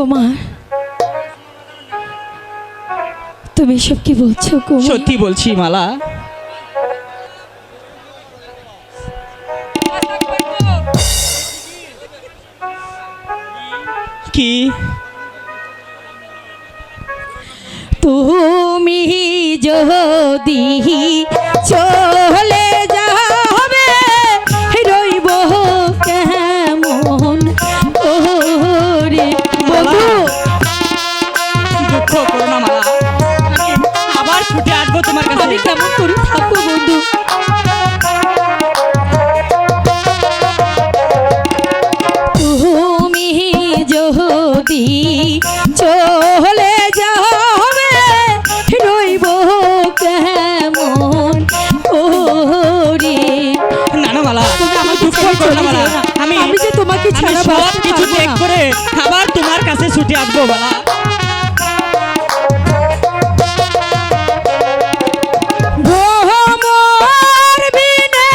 কুমার, তুমি সব কি বলছো কুমার? সত্যি বলছি মালা। কি তুমি যদি চলে যাবে রইব কেমন করে বন্ধু? দুঃখ করো না মালা, আমি আবার ছুটে আসবো তোমার কাছে। আমি কেমন করে থাকবো বন্ধু? তুমি যদি চলে যাবে রইব কেমন করে? না না মালা, তুমি আমাকে দুঃখ ছেড়ে করো না চলে মালা। যেও না। আমি আমি যে তোমাকে আমি ছাড়া সব বাঁচতে কিছু পারবো ত্যাগ না। করে আবার তোমার কাছে ছুটে আসবো মালা। ভ্রমর বিনে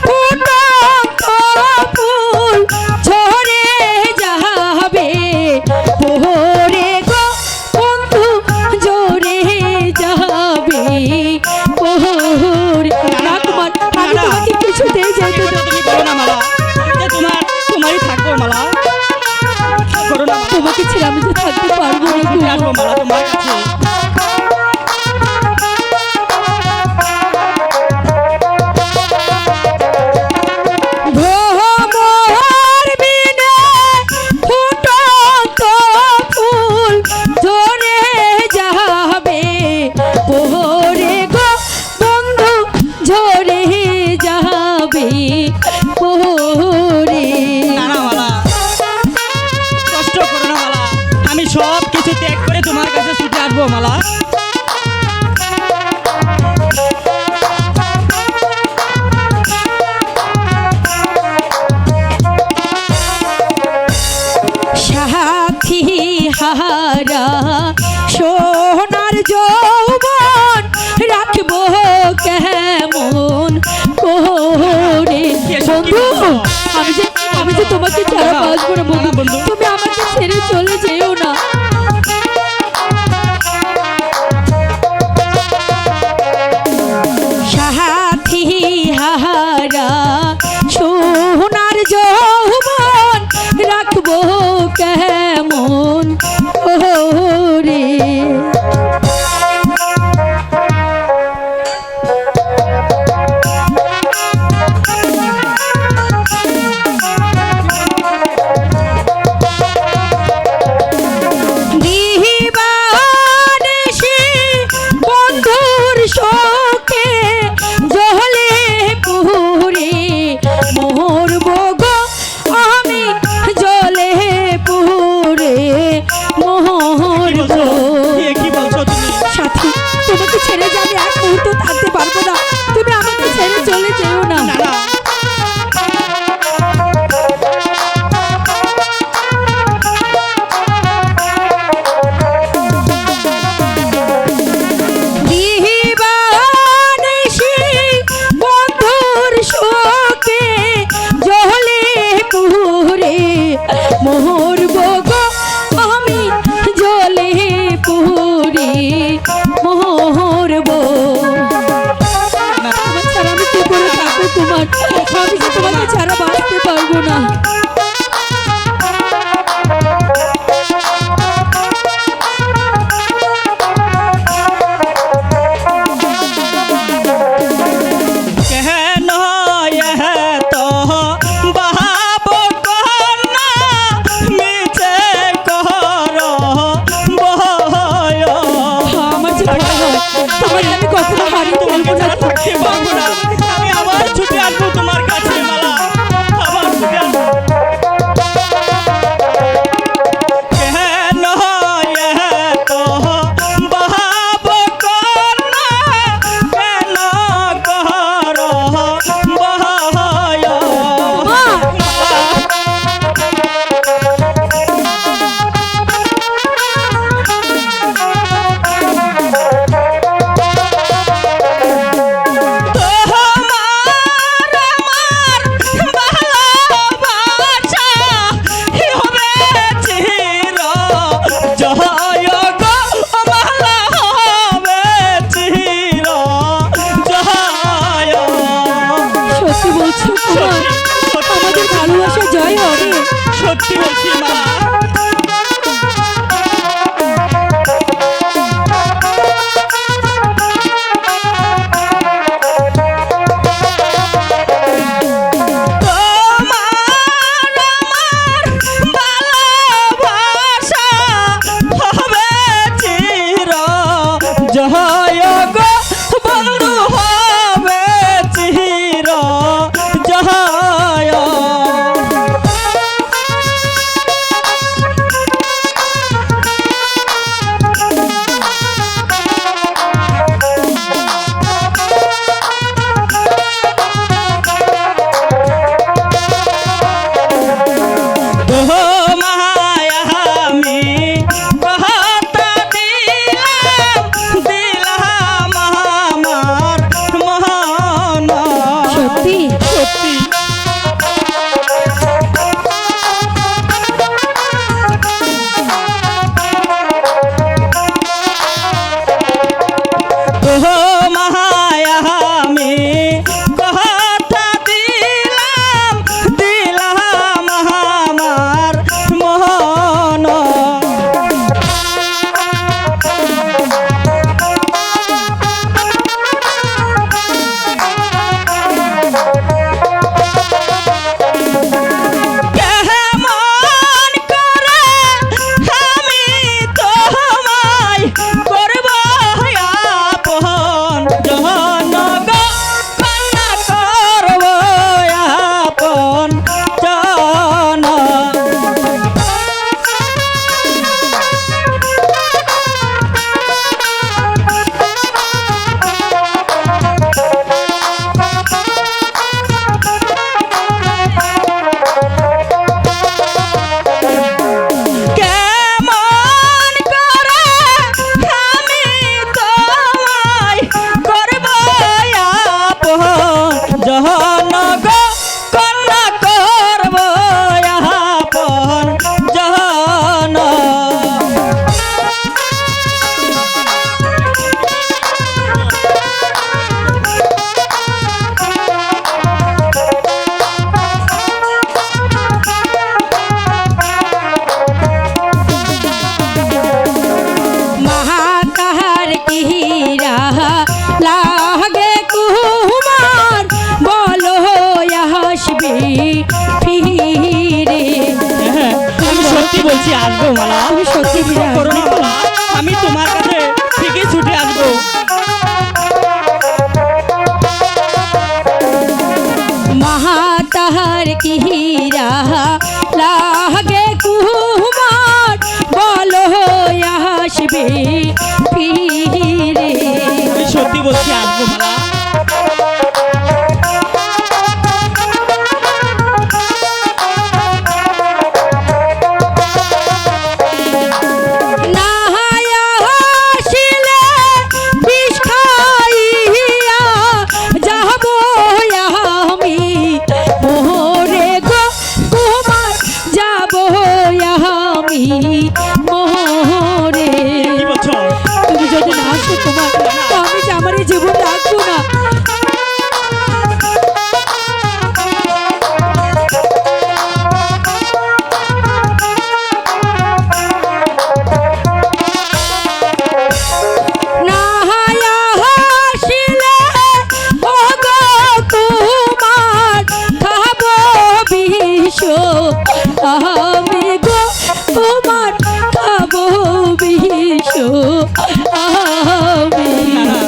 ফুটন্ত ফুল ঝরে যাবে ভোরে গো বন্ধু, ঝরে যাবে ভোরে। না কুমার, আমি তোমাকে কিছুতেই যেতে দেব না। তুমি করো না মালা, আমি যে তোমারই থাকবো মালা। করো না মালা, তোমাকে ছেড়ে আমি তো থাকতে পারবো না ছুটে কুমার। আসবো মালা তোমার কাছে। ভ্রমর বিনে ফুটন্ত ফুল ঝরে যাবে ভোরে গো বন্ধু, ঝরে যাবে ভোরে। না না মালা, কষ্ট করো না মালা, আমি সব কিছু ত্যাগ করে তোমার কাছে ছুটে আসবো মালা। সাথী হারা সোনার যৌবন রাখবো কেমন করে? বন্ধু, আমি যে তোমাকে ছাড়া বাঁচবো না বন্ধু। তুমি আমাকে ছেড়ে চলে যেও না। সাথী হারা সোনার যৌবন রাখবো কেমন করে? দিবানিশি বন্ধুর শোকে জ্বলে পুরে মরবো গো আমি, জ্বলে পুরে মরবো। কি বলছো তুমি? সাথী, তোমাকে ছেড়ে যে আমি এক মুহূর্ত থাকতে পারবো না। তুমি আমাকে ছেড়ে চলে যেও না। না না, দিবানিশি বন্ধুর শোকে জ্বলে পুরে মরবো গো আমি, জ্বলে পুরে মরবো। তোমার ছাড়া আমি কি করে থাকবো কুমার? আমি যে তোমাকে ছাড়া বাঁচতে পারবো না। কেন এত ভাব করনা, মিছে কর ভয়। আমার যে ভয় হয়, তোমাকে আমি কখনো হারিয়ে তোমাকে ফেলবো না। ছাড়া থাকতে পারবো না। আমি আবার ছুটে আসবো তোমার কাছে মালা, আবার ছুটে আসবো। কেন এত ভাব করনা, কেন কর ভয়। তোমার জয় গো বন্ধু হবে চির জয়। সত্যি সত্যি ও মায়া আমি কথা দিলাম দিলাম আমার মন। কেমন করে আমি তোমায় করব আপন জন গো কন্যা করব আপন জন। কেমন করে আমি তোমায় করব আপন জন গো কন্যা করব আপন জন। মহাকার কিরা লাগে কুমার বলো আসবে ফিরে। আমি সত্যি বলছি আসবো মালা, তুমি সত্যি ফিরে আসবে? করো না মালা, আমি তোমার কাছে ঠিকই ছুটে আসবো। মহাতাহার কিরা লাগে কুমার বলো আসবে ফিরে। আমি সত্যি বলছি আসবো মালা। না আসিলে বিষ খাইয়া যাব আমি মোরে গো কুমার যাব আমি মোরে। কি বলছো? তুমি যদি না আসো তোমার তো আমি যে আমার এই জীবন রাখবো না। না আসিলে ও গো কুমার খাবো বিষ আমি গো কুমার খাবো বিষ আমি। না না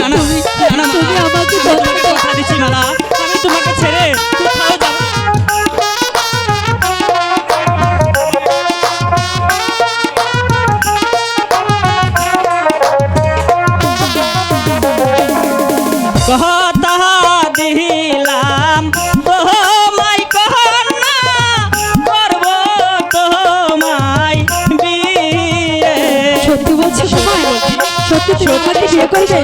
না না তুমি আমাকে তোমাকে কথা দিচ্ছি মালা, আমি তোমাকে ছেড়ে কোথাও যাব না। কথা দিলাম তোমায় কন্যা করব তোমায় বিয়ে। সত্যি বলছি তোমায়? সত্যি তুমি আমাকে বিয়ে করবে?